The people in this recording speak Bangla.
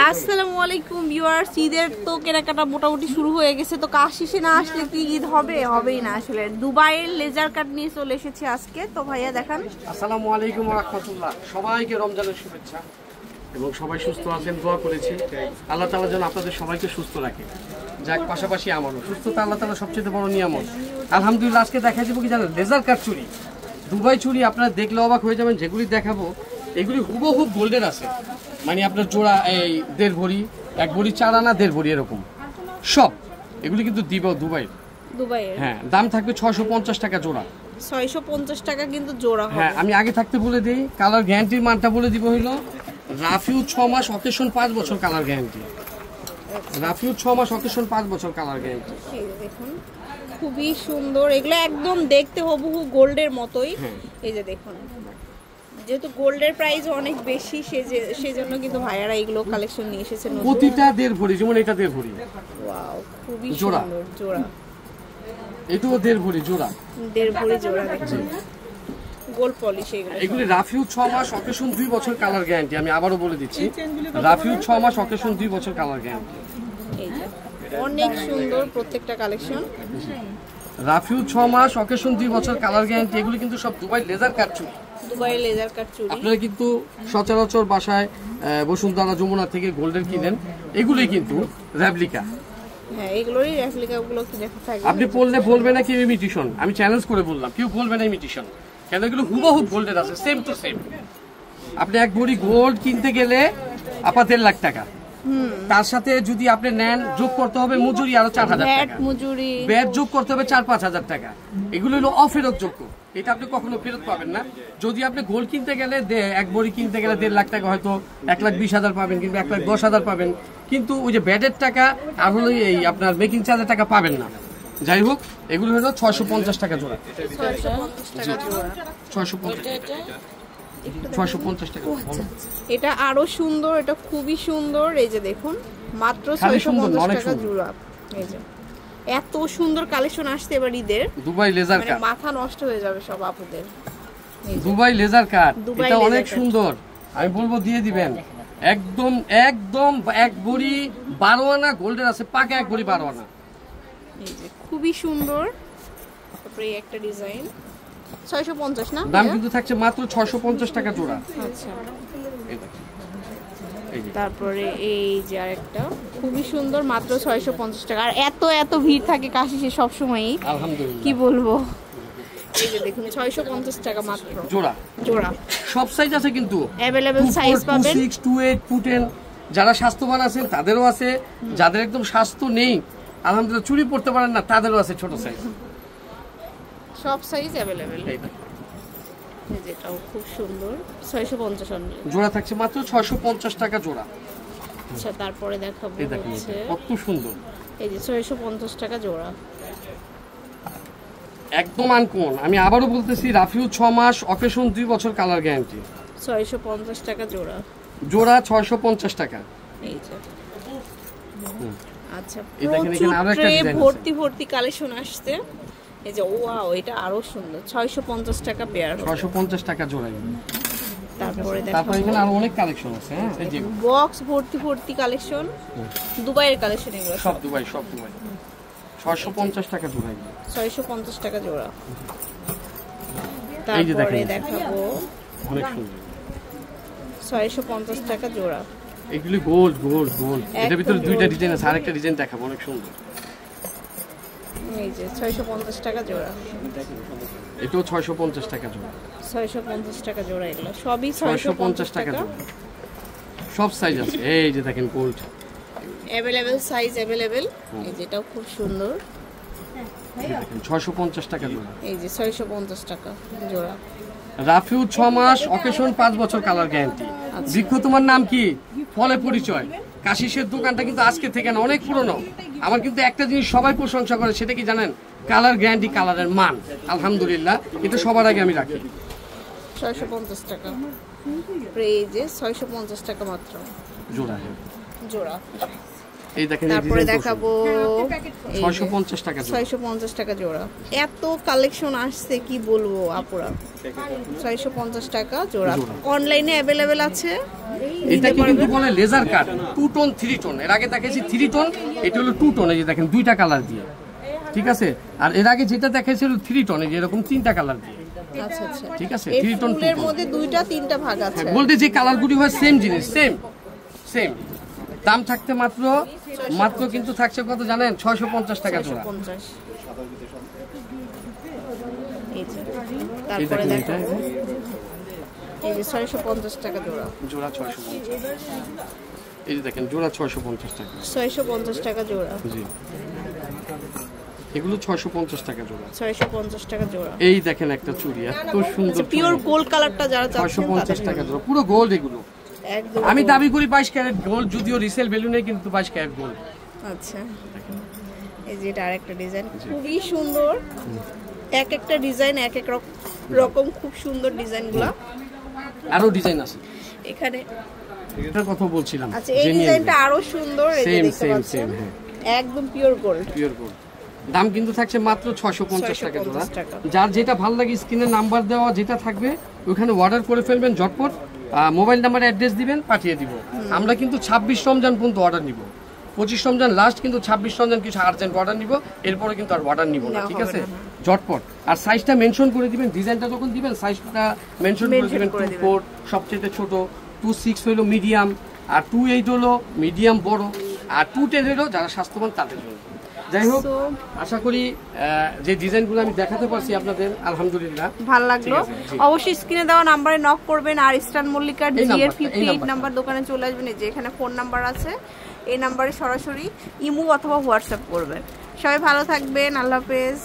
আসসালামু আলাইকুম ভিউয়ার্স, ঈদের তো কেনাকাটা মোটামুটি শুরু হয়ে গেছে। তো কাশিসে না আসলে কি ঈদ হবে? হবেই না আসলে। দুবাইয়ের লেজার কাট নিয়ে চলে এসেছি আজকে। তো ভাইয়া দেখান। আসসালামু আলাইকুম ওয়া রাহমাতুল্লাহ। সবাইকে রমজানের শুভেচ্ছা এবং সবাই সুস্থ আছেন দোয়া করেছি আল্লাহ তাআলা যেন আপনাদের সবাইকে সুস্থ রাখে। যাক, পাশাপাশি আমারও সুস্থতা আল্লাহ তাআলা সবচেয়ে বড় নিয়ামত। আলহামদুলিল্লাহ। আজকে দেখা যাবো কি জানেন, লেজার কাট চুড়ি, দুবাই চুড়ি। আপনারা দেখলে অবাক হয়ে যাবেন। যেগুলি দেখাবো এগুলি হুবহু গোল্ডের আছে, মানে আপনার জোড়া এই 1.5 ভরি, 1 ভরি 4 আনা, 1.5 ভরি এরকম সব। এগুলি কিন্তু দুবাইয়ের। হ্যাঁ, দাম থাকবে 650 টাকা জোড়া। 650 টাকা কিন্তু জোড়া হবে। হ্যাঁ, আমি আগে থাকতে বলে দিই, কালার গ্যারান্টির মানটা বলে দিব হলো রাফিউ 6 মাস, অকেশন 5 বছর কালার গ্যারান্টি। রাফিউ 6 মাস, অকেশন 5 বছর কালার গ্যারান্টি। এই দেখুন খুবই সুন্দর। এগুলো একদম দেখতে হুবহু গোল্ডের মতোই। এই যে দেখুন, যেহেতু গোল্ডের প্রাইস অনেক বেশি সেজন্য কিন্তু ভাইয়ারা এগুলো কালেকশন নিয়ে এসেছেন। প্রতিটা 1.5 ভরি, যেমন এটা 1.5 ভরি। ওয়াও, খুবই সুন্দর জোড়া। এটাও 1.5 ভরি জোড়া। 1.5 ভরি জোড়া দেখুন, গোল্ড পলিশ। এগুলি রাফিউ 6 মাস, অকেশন 2 বছর কালার গ্যারান্টি। আমি আবারও বলে দিচ্ছি, রাফিউ 6 মাস, অকেশন 2 বছর কালার গ্যারান্টি। এই যে অনেক সুন্দর প্রত্যেকটা কালেকশন। রাফিউ 6 মাস, অকেশন 2 বছর কালার গ্যারান্টি। এগুলি কিন্তু সব দুবাই লেজার কাট চুড়ি। দুবাই লেজার কাট চুড়ি। আপনারা কিন্তু সচরাচর বাসায় বসুন্ধরা, যমুনা থেকে গোল্ডের কিনেন, এগুলি কিন্তু রেপ্লিকা। হ্যাঁ, এগুলোরই রেপ্লিকাগুলো কি দেখা থাকে। আপনি পড়লে বলবেন না কি ইমিটেশন। আমি চ্যালেঞ্জ করে বললাম, কেউ বলবে না ইমিটেশন, কেন এগুলো হুবহু গোল্ডের আছে, সেম টু সেম। আপনি 1 ভরি গোল্ড কিনতে গেলে আপা 1.5 লাখ টাকা। তার সাথে যদি আপনি নেন, যোগ করতে হবে মজুরি আরো 4,000 টাকা, ব্যাট যোগ করতে হবে 4-5 হাজার টাকা। এগুলো হলো অফেরত যোগ্য, এটা আপনি কখনো ফেরত পাবেন না। যদি আপনি গোল্ড কিনতে গেলে 1 ভরি কিনতে গেলে 1.5 লাখ টাকা, হয়তো 1,20,000 পাবেন, কিন্তু 1,10,000 পাবেন, কিন্তু ওই যে ব্যাটের টাকা আর হলো এই আপনার মেকিং চার্জের টাকা পাবেন না। যাই হোক, এগুলো হলো 650 টাকা জোড়া। 650 টাকা। এটা আরো সুন্দর, এটা খুবই সুন্দর। এই যে দেখুন, মাত্র 650 টাকা জোড়া। এই যে এত সুন্দর কালেকশন আসছে এবার ঈদের। দুবাই লেজার কাট, মাথা নষ্ট হয়ে যাবে সব আপুদের। দুবাই লেজার কাট, এটা অনেক সুন্দর। আমি বলবো দিয়ে দিবেন। একদম 1 ভরি 12 আনা গোল্ডের আছে, পাকা 1 ভরি 12 আনা। এই যে খুবই সুন্দর। তারপরে একটা ডিজাইন 650 না, দাম কিন্তু থাকছে মাত্র 650 টাকা জোড়া। আচ্ছা, তারপরে এই যে আরেকটা খুবই সুন্দর, মাত্র 650 টাকা। আর এত ভিড় থাকে কাশিসে সব সময়ই, আলহামদুলিল্লাহ। কি বলবো। এই যে দেখুন 650 টাকা মাত্র জোড়া। সব সাইজ আছে কিন্তু, अवेलेबल সাইজ পাবেন। 6, 28, 210। যারা স্বাস্থ্যবান আছেন তাদেরও আছে, যাদের একদম স্বাস্থ্য নেই, আলহামদুলিল্লাহ চুরি পড়তে পারেন না, তাদেরও আছে ছোট সাইজ। সব সাইজ अवेलेबल। যেটাও খুব সুন্দর, 650 অনলি। জোড়া থাকছে মাত্র 650 টাকা জোড়া। আচ্ছা, তারপরে দেখাবো হচ্ছে কত সুন্দর। এই যে 650 টাকা জোড়া, একদম আনকমন। আমি আবারও বলতেছি, রাফিউ 6 মাস, অকেশন 2 বছর কালার গ্যারান্টি। 650 টাকা জোড়া। 650 টাকা। এই যে আচ্ছা, এই দেখেন এখানে আরো একটা ডিজাইন আছে, ভর্তি কালেকশন আসছে। এই যে ওয়াও, এটা আরো সুন্দর। 650 টাকা পেয়ার, 650 টাকা জোড়া। তারপরে এখানে আরো অনেক কালেকশন আছে। হ্যাঁ, এই যে বক্স ভর্তি কালেকশন, দুবাইয়ের কালেকশন এগুলো সব দুবাই। 650 টাকা জোড়া। 650 টাকা জোড়া। তারপরে দেখাবো অনেক সুন্দর, 650 টাকা জোড়া। এগুলি গোল্ড। এটার ভিতরে দুইটা ডিজাইন আছে, আরেকটা ডিজাইন দেখাবো, অনেক সুন্দর। এই যে 650 টাকা জোড়া। এটাও 650 টাকা জোড়া। 650 টাকা জোড়া। এগুলো সবই 650 টাকা জোড়া। সব সাইজ আছে। এই যে দেখেন গোল্ড, अवेलेबल সাইজ अवेलेबल। এই যে এটাও খুব সুন্দর। 650 টাকা জোড়া। এই যে 650 টাকা জোড়া। রাফিউ 6 মাস, অকেশন 5 বছর কালার গ্যারান্টি। বৃক্ষ, তোমার নাম কি? ফলে পরিচয়। কাশিসের দোকানটা কিন্তু আজকে থেকে না, অনেক পুরনো। আমার কিন্তু একটা জিনিস সবাই প্রশংসা করে, সেটা কি জানেন? কালার গ্যারান্টি, কালারের মান। আলহামদুলিল্লাহ, এটা সবার আগে আমি রাখি। 650 টাকা। এই যে 650 টাকা মাত্র জোড়া। এই দেখেন, তারপরে দেখাবো 650 টাকা জোড়া। 650 টাকা জোড়া। এত কালেকশন আসছে কি বলবো আপুরা। 650 টাকা জোড়া, অনলাইনে অ্যাভেলেবেল আছে। এটাকে কিন্তু বলে লেজার কাট, 2 টোন 3 টোন। এর আগে দেখেছি 3 টোন, এটা হলো 2 টোন। এই যে দেখেন দুইটা কালার দিয়ে, ঠিক আছে। আর এর আগে যেটা দেখাইছিল 3 টোন, এই যে এরকম তিনটা কালার দিয়ে। আচ্ছা আচ্ছা, ঠিক আছে, এই 3 টোন ফুলের মধ্যে দুইটা তিনটা ভাগ আছে। বলতে যে কালারগুলি হয় সেম জিনিস, সেম সেম। দাম থাকতে মাত্র কিন্তু থাকছে কত জানেন? 650 টাকা জোড়া। 650। এই যে তারপরে দেখো এই যে 650 টাকা জোড়া। জোড়া 650। এই যে দেখেন জোড়া 650 টাকা। 650 টাকা জোড়া। জি, এগুলো 650 টাকা জোড়া। 650 টাকা জোড়া। এই দেখেন একটা চুড়ি, এত সুন্দর, পিওর গোল্ড কালারটা যারা চাচ্ছেন 650 টাকা জোড়া, পুরো গোল্ড এগুলো। একদম আমি দাবি করি 22 ক্যারেট গোল্ড, যদিও রিসেল ভ্যালু নেই, কিন্তু 22 ক্যারেট গোল্ড। আচ্ছা, এই যে এটা আরেকটা ডিজাইন, খুবই সুন্দর। এক একটা ডিজাইন এক এক রকম, খুব সুন্দর ডিজাইনগুলো। আরো ডিজাইন আছে এখানে, এটার কথা বলছিলাম। আচ্ছা, এই ডিজাইনটা আরো সুন্দর। এই যে দেখতে সেম পাচ্ছেন, হ্যাঁ, একদম পিওর গোল্ড। Pure gold. দাম কিন্তু থাকছে মাত্র 650 টাকা জোড়া। 650 টাকা। যার যেটা ভালো লাগে স্ক্রিনে নাম্বার দেওয়া যেটা থাকবে ওখানে অর্ডার করে ফেলবেন ঝটপট, মোবাইল নাম্বার অ্যাড্রেস দিবেন, পাঠিয়ে দিব। আমরা কিন্তু 26 রমজান পর্যন্ত অর্ডার নিব, 25 রমজান লাস্ট, কিন্তু 26 রমজান কিছু আর্জেন্ট অর্ডার নিব, এরপরে কিন্তু আর অর্ডার নিব না, ঠিক আছে? ঝটপট। আর সাইজটা মেনশন করে দিবেন, ডিজাইনটা যখন দিবেন সাইজটা মেনশন করে দিবেন। 2.4 সবচেয়ে ছোট, 2.6 হলো মিডিয়াম, আর 2.8 হলো মিডিয়াম বড়, আর 2.10 হলো যারা স্বাস্থ্যবান তাদের জন্য। যাই হোক, আশা করি যে ডিজাইনগুলো আমি দেখাতে পারছি আপনাদের আলহামদুলিল্লাহ ভালো লাগলো। অবশ্যই স্ক্রিনে দেওয়া নাম্বারে নক করবেন, আর ইস্টার্ন মল্লিকার জিএর 58 নাম্বার দোকানে চলে আসবেন। এই যে এখানে ফোন নাম্বার আছে, এই নাম্বারে সরাসরি ইমো অথবা হোয়াটসঅ্যাপ করবেন। সবাই ভালো থাকবেন, আল্লাহ হাফেজ।